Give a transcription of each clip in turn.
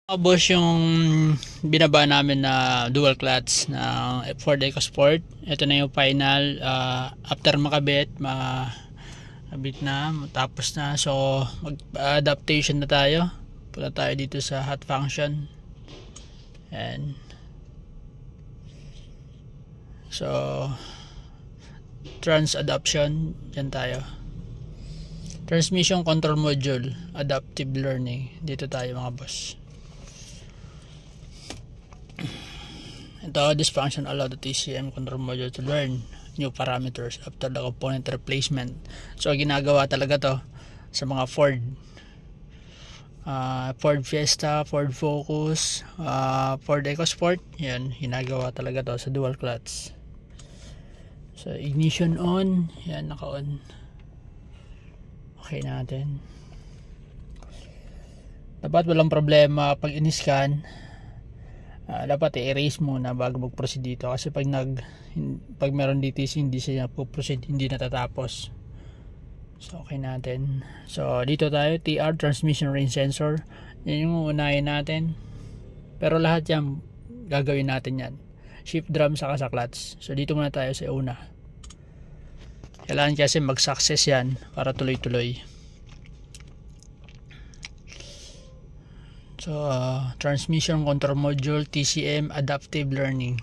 Boss, yung binaba namin na dual clutch ng Ford EcoSport, ito na yung final. After makabit na, tapos na, so mag adaptation na tayo. Punta tayo dito sa hot function, and so trans adaption, yan tayo. Transmission control module, adaptive learning, dito tayo mga boss. Ito, this function allow the TCM control module to learn new parameters after the component replacement. So ginagawa talaga to sa mga Ford Fiesta, Ford Focus, Ford EcoSport. Yan, ginagawa talaga to sa dual clutch. So ignition on, yan, naka-on. Okay natin. Dapat walang problema pag in-scan. Dapat i-erase muna bago mag-proceed dito, kasi pag meron DTC hindi siya po-proceed, hindi natatapos. So okay natin. So dito tayo, TR, transmission range sensor, yan yung unahin natin, pero lahat yan gagawin natin yan, shift drum saka sa clutch. So dito muna tayo sa una, kailangan kasi mag-success yan para tuloy-tuloy. So transmission control module, TCM, adaptive learning.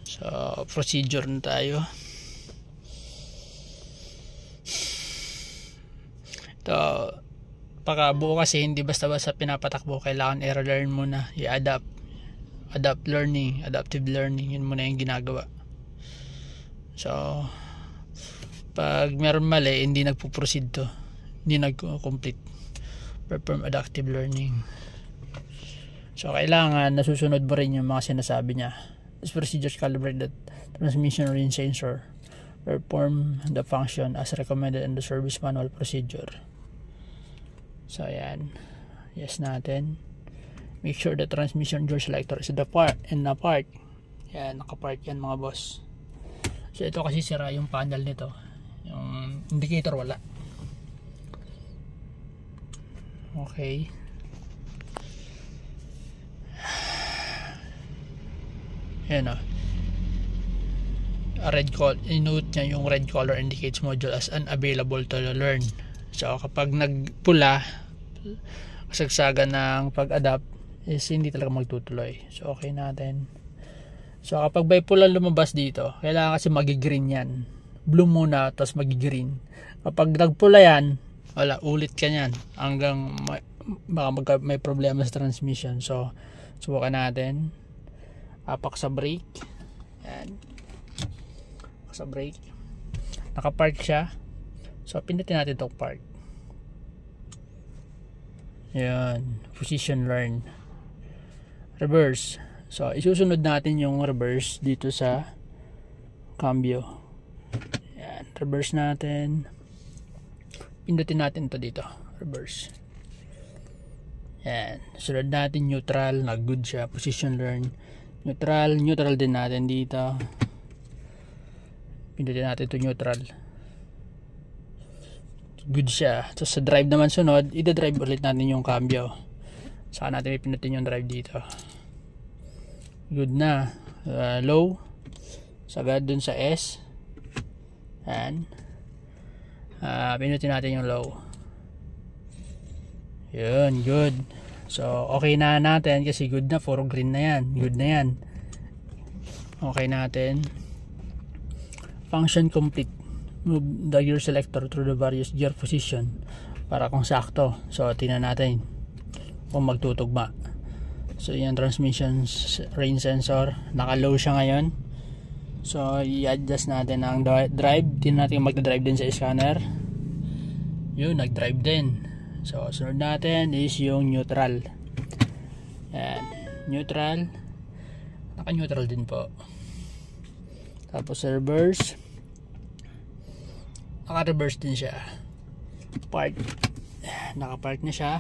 So procedure na tayo. Ito, pakabuo kasi hindi basta-basta pinapatakbo, kailangan i-learn muna, i-adapt, learning, adaptive learning, yun muna yung ginagawa. So pag meron mali, hindi nagpo-proceed to, hindi nag-complete, perform adaptive learning. So kailangan nasusunod mo rin yung mga sinasabi niya. This procedure calibrate the transmission range sensor, perform the function as recommended in the service manual procedure. So ayan, yes natin. Make sure the transmission gear selector is apart. Yan, nakapark yan mga boss. So ito kasi sira yung panel nito, yung indicator wala. Okay. Ayan o. I-note niya yung red color indicates module as unavailable to learn. So kapag nagpula, kasagsagan ng pag-adapt, is hindi talaga magtutuloy. So okay natin. So kapag may pula lumabas dito, kailangan kasi magi-green yan. Blue muna, tapos magi-green. Kapag nagpula yan, wala, ulit ka yan hanggang baka may problema sa transmission. So subukan natin. Apak sa brake. Yan. Apak sa brake. Nakapark siya. So pindutin natin itong park. Yan. Position learn. Reverse. So isusunod natin yung reverse dito sa cambio. Yan. Reverse natin. Pindutin natin to dito, reverse. Yan, sunod natin neutral, nag-good siya. Position learn, neutral din natin dito. Pindutin natin to neutral, good siya. So sa drive naman sunod, i-drive ulit natin yung cambio. Saka natin ipindutin yung drive dito. Good na. Low, sagad dun sa S. Yan. Pinutin natin yung low. Yun, good. So okay na natin kasi good na, puro green na yan, good na yan. Okay natin. Function complete. Move the gear selector through the various gear position para kung sakto. So tingnan natin kung magtutugma. So yung transmission range sensor, naka low siya ngayon. So i-adjust natin ang drive. Tingnan natin magda-drive din sa scanner. Yun, nag-drive din. So sunod natin is yung neutral. Yan, neutral. Naka-neutral din po. Tapos reverse. Naka-reverse din siya. Park. Naka-park na siya.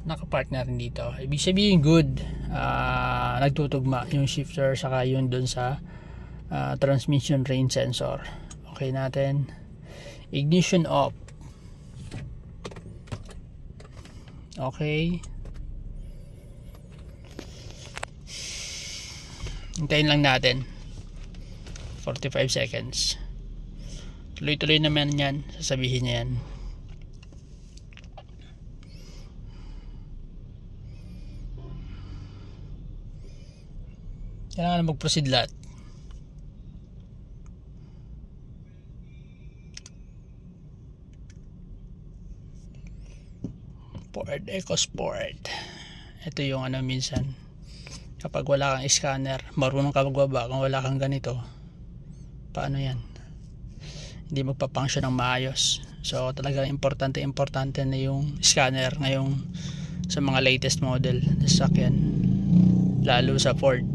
Naka-park na rin dito. Ibig sabihin good. Nagtutugma yung shifter saka yun dun sa transmission range sensor. Okay natin. Ignition off. Okay. Hintayin lang natin 45 seconds. Tuloy-tuloy naman yan, sasabihin niya yan. Kailangan mag-proceed lahat. Ford EcoSport. Ito yung minsan kapag wala kang scanner, marunong ka magbaba, kung wala kang ganito, paano yan? Hindi magpa-function ng maayos. So talagang importante na yung scanner ngayong sa mga latest model na sasakyan, lalo sa Ford.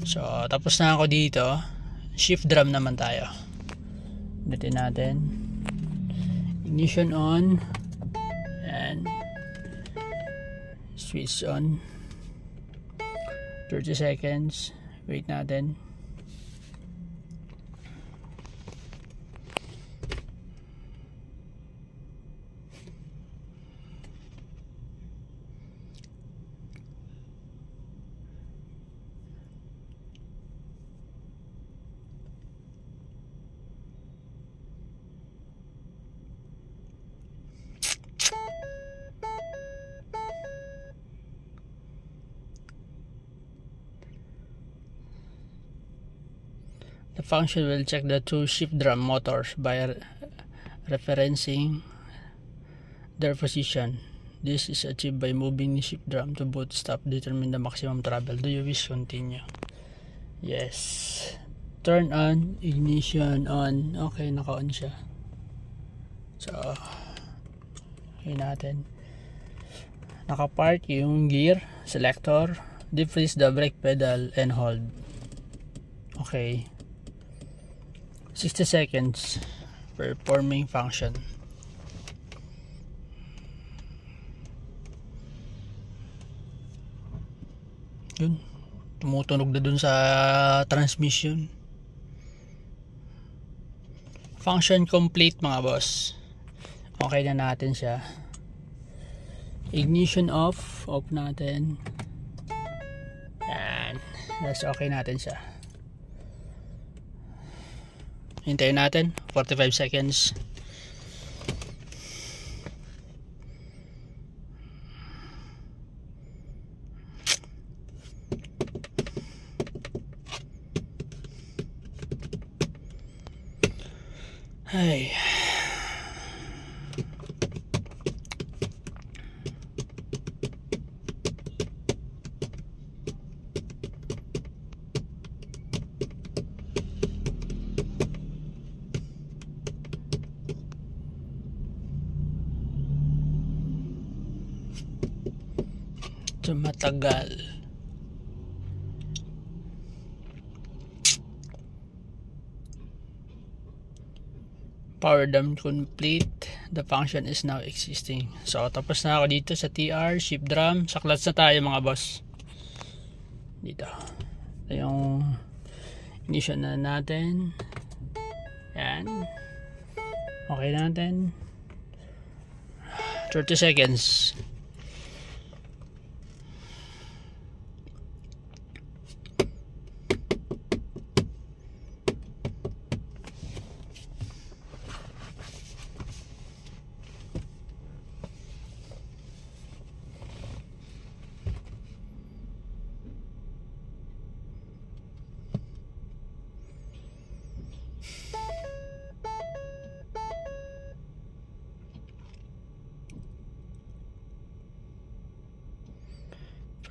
So tapos na ako dito. Shift drum naman tayo. Ulitin natin. Ignition on and switch on. 30 seconds. Wait natin. The function will check the two shift drum motors by referencing their position. This is achieved by moving the shift drum to both stop determine the maximum travel. Do you wish continue? Yes. Turn on, ignition on. Okay, naka-on siya. So, okay natin. Naka-park yung gear selector. Depress the brake pedal and hold. Okay. 60 seconds performing function. Yun, tumutunog na dun sa transmission. Function complete mga boss. Okay na natin siya. Ignition off natin. Yan, that's okay natin siya. Hintayin natin 45 seconds. Ay. Matagal. Power drum complete. The function is now existing. So tapos na ako dito sa TR, shift drum. Sa clutch na tayo mga boss. Dito. Ito yung ignition na natin. Yan. Okay natin. 30 seconds.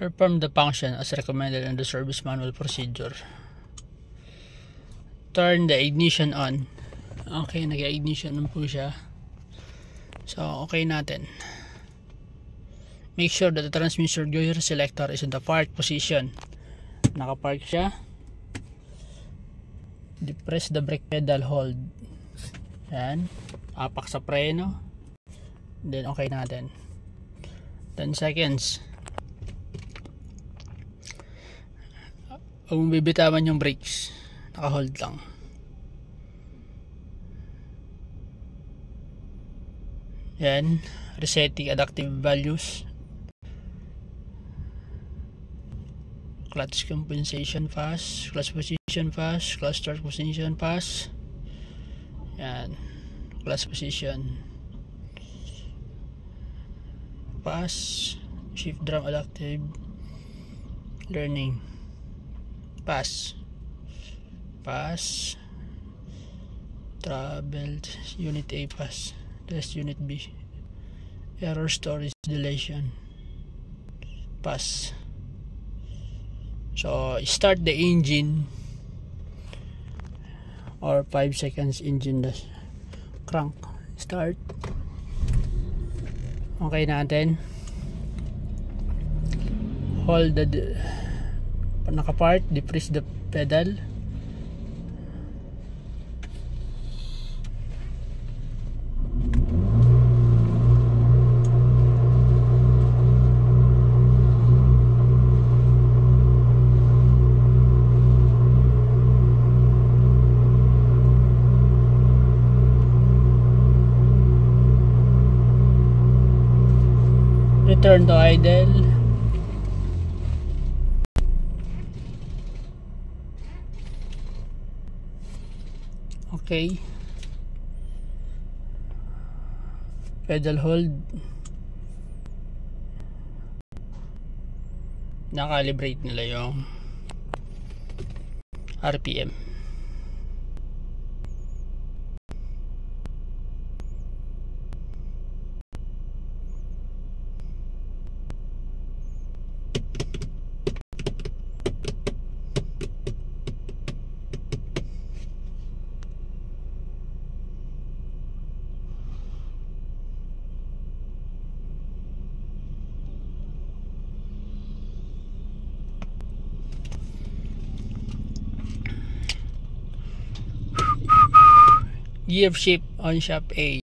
Perform the function as recommended in the service manual procedure. Turn the ignition on. Okay, nag-ignition on po siya. So, okay natin. Make sure that the transmission gear selector is in the park position. Naka-park siya. Depress the brake pedal, hold. Yan. Apak sa preno. Then, okay natin. 10 seconds. Huwag mong bibitawan yung brakes, naka-hold lang. Yan, resetting adaptive values. clutch compensation fast, clutch position fast, clutch start position fast. Yan, clutch position pass, shift drum adaptive learning pass, travel unit A pass, test unit B, error storage deletion pass. So start the engine or 5 seconds engine dash crank start. Okay natin, hold the naka-park, depress the pedal. Return to idle. Okay. Pedal hold. Nakalibrate nila yung RPM. Gear shift on shaft A.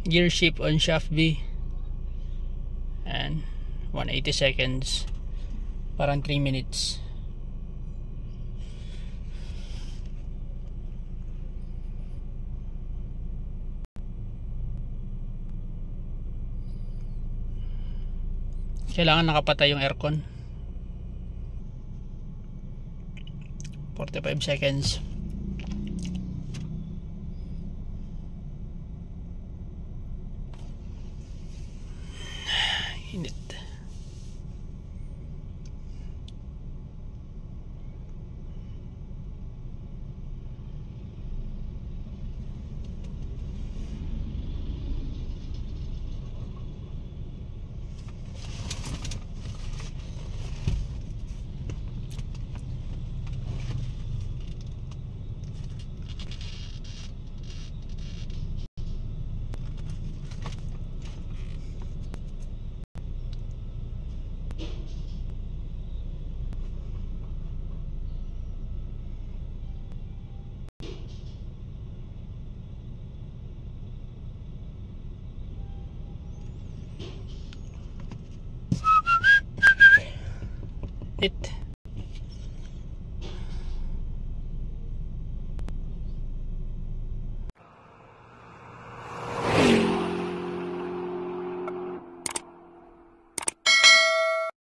Gear shift on shaft B. And 180 seconds. Parang 3 minutes. Kailangan nakapatay yung aircon. 45 seconds.